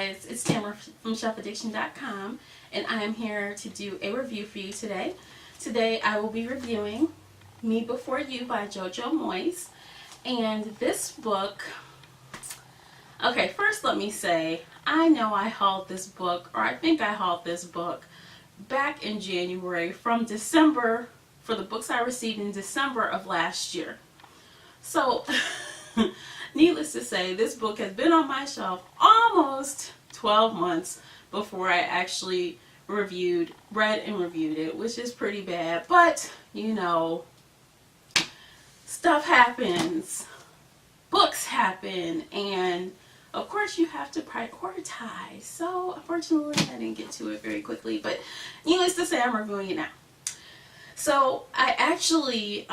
guys, it's Tamara from shelfaddiction.com, and I am here to do a review for you today. Today I will be reviewing Me Before You by Jojo Moyes. And this book, okay, first let me say, I know I hauled this book, or I think I hauled this book back in January from December, for the books I received in December of last year. So, needless to say, this book has been on my shelf almost 12 months before I actually read and reviewed it, which is pretty bad. But, you know, stuff happens, books happen, and of course you have to prioritize. So, unfortunately, I didn't get to it very quickly, but needless to say, I'm reviewing it now. So, I actually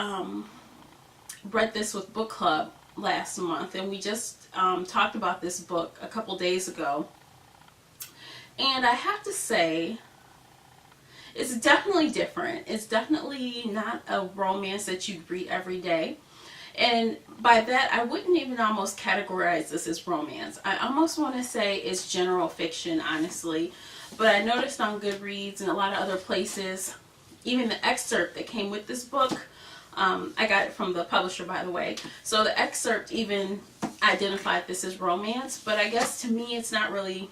read this with book club last month, and we just talked about this book a couple days ago, and I have to say it's definitely different. It's definitely not a romance that you'd read every day, and by that I wouldn't even almost categorize this as romance. I almost want to say it's general fiction, honestly, but I noticed on Goodreads and a lot of other places, even the excerpt that came with this book, I got it from the publisher, by the way. So the excerpt even identified this as romance, but I guess to me it's not really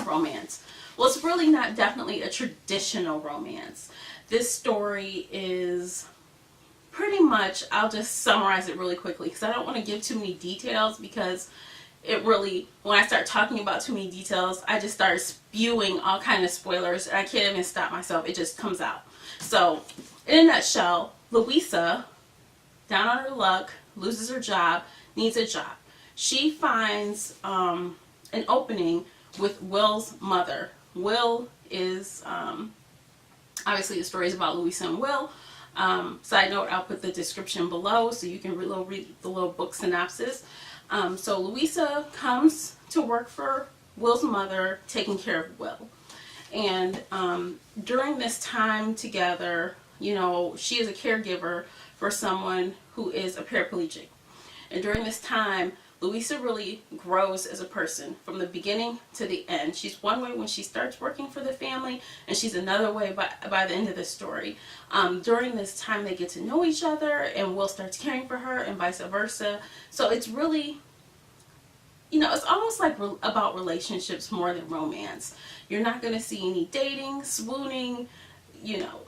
romance. Well, it's really not definitely a traditional romance. This story is pretty much, I'll just summarize it really quickly because I don't want to give too many details, because it really, when I start talking about too many details, I just start spewing all kind of spoilers, and I can't even stop myself. It just comes out. So, in a nutshell, Louisa, down on her luck, loses her job, needs a job. She finds an opening with Will's mother. Will is, obviously the story is about Louisa and Will. Side note, I'll put the description below so you can read the little book synopsis. So Louisa comes to work for Will's mother, taking care of Will. And during this time together, you know, she is a caregiver for someone who is a paraplegic. And during this time, Louisa really grows as a person from the beginning to the end. She's one way when she starts working for the family, and she's another way by the end of the story. During this time, they get to know each other, and Will starts caring for her, and vice versa. So it's really, you know, it's almost like about relationships more than romance. You're not going to see any dating, swooning, you know,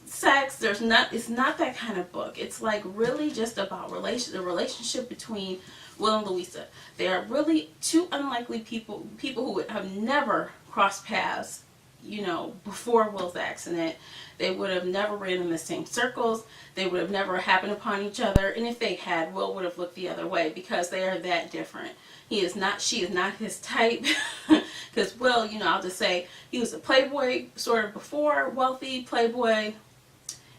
sex. It's not that kind of book. It's like really just about the relationship between Will and Louisa. They are really two unlikely people who would have never crossed paths, you know, before Will's accident. They would have never ran in the same circles. They would have never happened upon each other. And if they had, Will would have looked the other way, because they are that different. She is not his type. Because Will, you know, I'll just say, he was a playboy sort of before, wealthy playboy.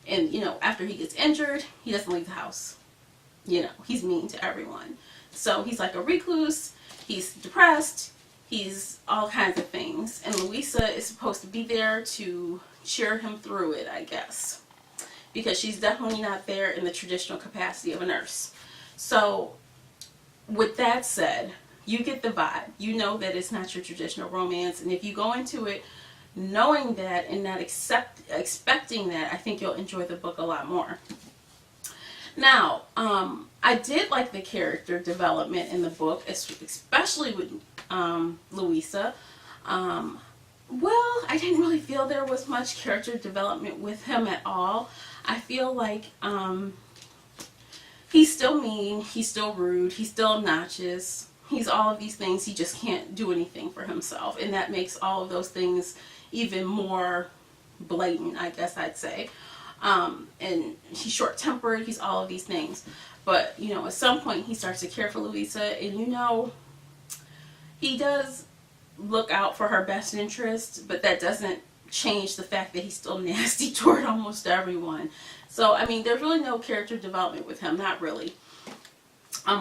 And, you know, after he gets injured, he doesn't leave the house. You know, he's mean to everyone. So he's like a recluse. He's depressed. He's all kinds of things. And Louisa is supposed to be there to cheer him through it, I guess, because she's definitely not there in the traditional capacity of a nurse. So with that said, you get the vibe. You know that it's not your traditional romance, and if you go into it knowing that and not expecting that, I think you'll enjoy the book a lot more. Now, I did like the character development in the book, especially with Louisa. Well, I didn't really feel there was much character development with him at all. I feel like he's still mean, he's still rude, he's still obnoxious, he's all of these things. He just can't do anything for himself, and that makes all of those things even more blatant, I guess I'd say. And he's short-tempered, he's all of these things. But, you know, at some point he starts to care for Louisa, and, you know, he does look out for her best interest, but that doesn't change the fact that he's still nasty toward almost everyone. So, I mean, there's really no character development with him, not really.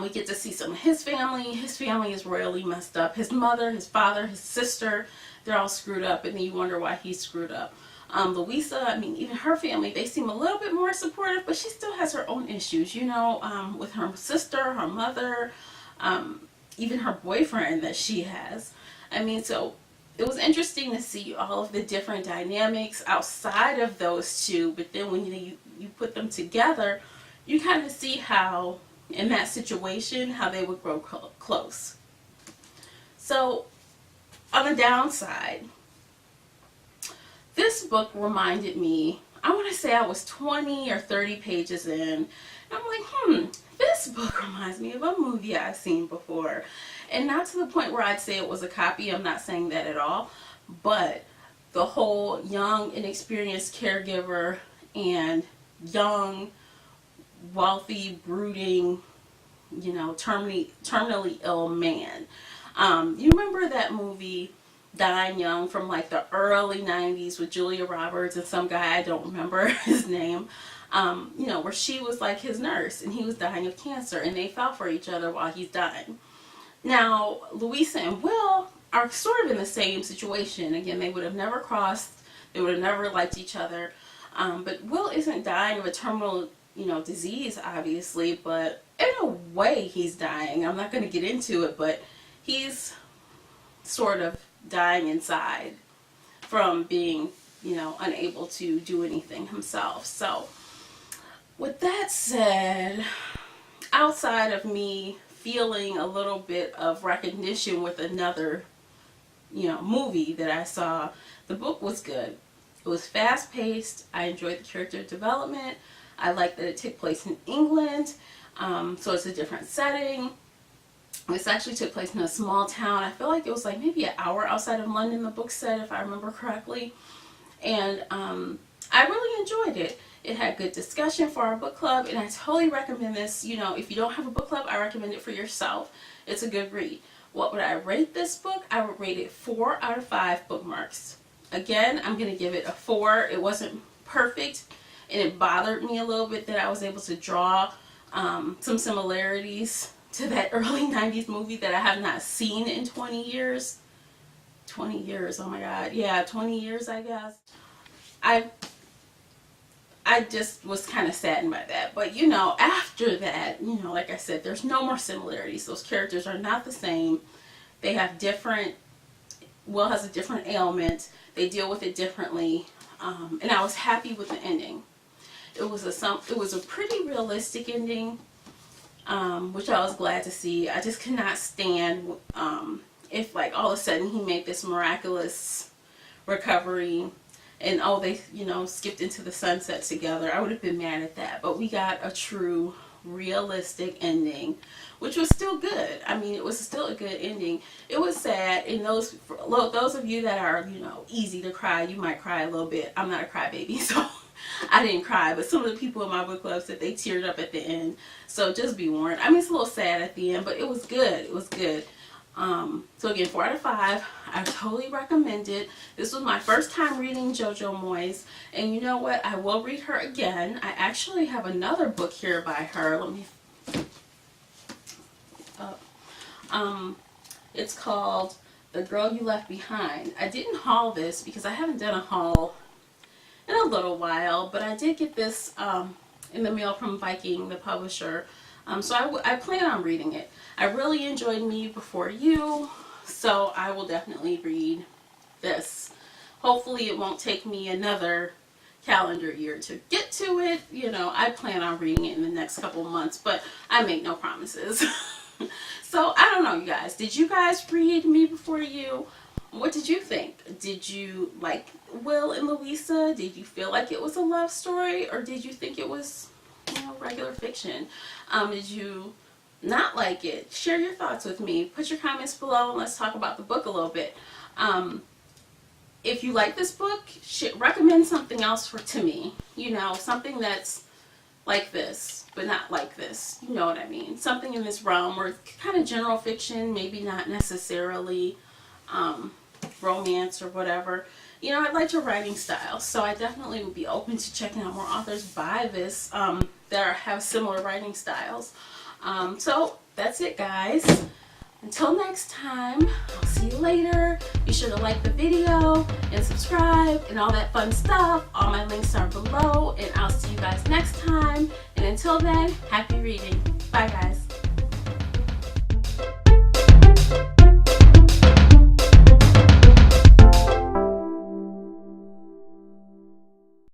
We get to see some of his family. His family is royally messed up. His mother, his father, his sister, they're all screwed up, and then you wonder why he's screwed up. Louisa, I mean, even her family, they seem a little bit more supportive, but she still has her own issues, you know, with her sister, her mother, even her boyfriend that she has. I mean, so it was interesting to see all of the different dynamics outside of those two, but then when you put them together, you kind of see how, in that situation, how they would grow close. So, on the downside, this book reminded me, I want to say I was 20 or 30 pages in, and I'm like, this book reminds me of a movie I've seen before. And not to the point where I'd say it was a copy, I'm not saying that at all, but the whole young, inexperienced caregiver and young, wealthy, brooding, you know, terminally ill man. You remember that movie, Dying Young, from like the early 90s with Julia Roberts and some guy, I don't remember his name, you know, where she was like his nurse and he was dying of cancer and they fell for each other while he's dying. Now, Louisa and Will are sort of in the same situation. Again, they would have never crossed, they would have never liked each other, but Will isn't dying of a terminal, you know, disease, obviously, but in a way he's dying. I'm not going to get into it, but he's sort of dying inside from being, you know, unable to do anything himself. So, with that said, outside of me feeling a little bit of recognition with another, you know, movie that I saw, the book was good. It was fast-paced. I enjoyed the character development. I liked that it took place in England, so it's a different setting. This actually took place in a small town. I feel like it was like maybe an hour outside of London, the book said, if I remember correctly. And I really enjoyed it. It had good discussion for our book club, and I totally recommend this. You know, if you don't have a book club, I recommend it for yourself. It's a good read. What would I rate this book? I would rate it 4 out of 5 bookmarks. Again, I'm going to give it a 4. It wasn't perfect, and it bothered me a little bit that I was able to draw some similarities to that early 90s movie that I have not seen in 20 years. 20 years, oh my god. Yeah, 20 years, I guess. I just was kind of saddened by that. But, you know, after that, you know, like I said, there's no more similarities. Those characters are not the same. They have different, Will has a different ailment. They deal with it differently. And I was happy with the ending. It was a pretty realistic ending, which I was glad to see. I just could not stand if, like, all of a sudden he made this miraculous recovery and, oh, they, you know, skipped into the sunset together. I would have been mad at that. But we got a true, realistic ending, which was still good. I mean, it was still a good ending. It was sad, and those of you that are, you know, easy to cry, you might cry a little bit. I'm not a crybaby, so I didn't cry. But some of the people in my book club said they teared up at the end. So just be warned. I mean, it's a little sad at the end, but it was good. It was good. So again, 4 out of 5. I totally recommend it. This was my first time reading Jojo Moyes, and you know what? I will read her again. I actually have another book here by her. Let me. It's called The Girl You Left Behind. I didn't haul this because I haven't done a haul in a little while, but I did get this in the mail from Viking, the publisher. So I plan on reading it. I really enjoyed Me Before You, so I will definitely read this. Hopefully it won't take me another calendar year to get to it. You know, I plan on reading it in the next couple months, but I make no promises. So I don't know, you guys. Did you guys read Me Before You? What did you think? Did you like Will and Louisa? Did you feel like it was a love story, or did you think it was, you know, regular fiction? Did you not like it? Share your thoughts with me. Put your comments below and let's talk about the book a little bit. If you like this book, recommend something else to me. You know, something that's like this, but not like this. You know what I mean? Something in this realm, or kind of general fiction, maybe not necessarily romance or whatever. You know, I like your writing style, so I definitely would be open to checking out more authors by this that have similar writing styles. So that's it, guys. Until next time, I'll see you later. Be sure to like the video and subscribe and all that fun stuff. All my links are below, and I'll see you guys next time. And until then, happy reading. Bye, guys.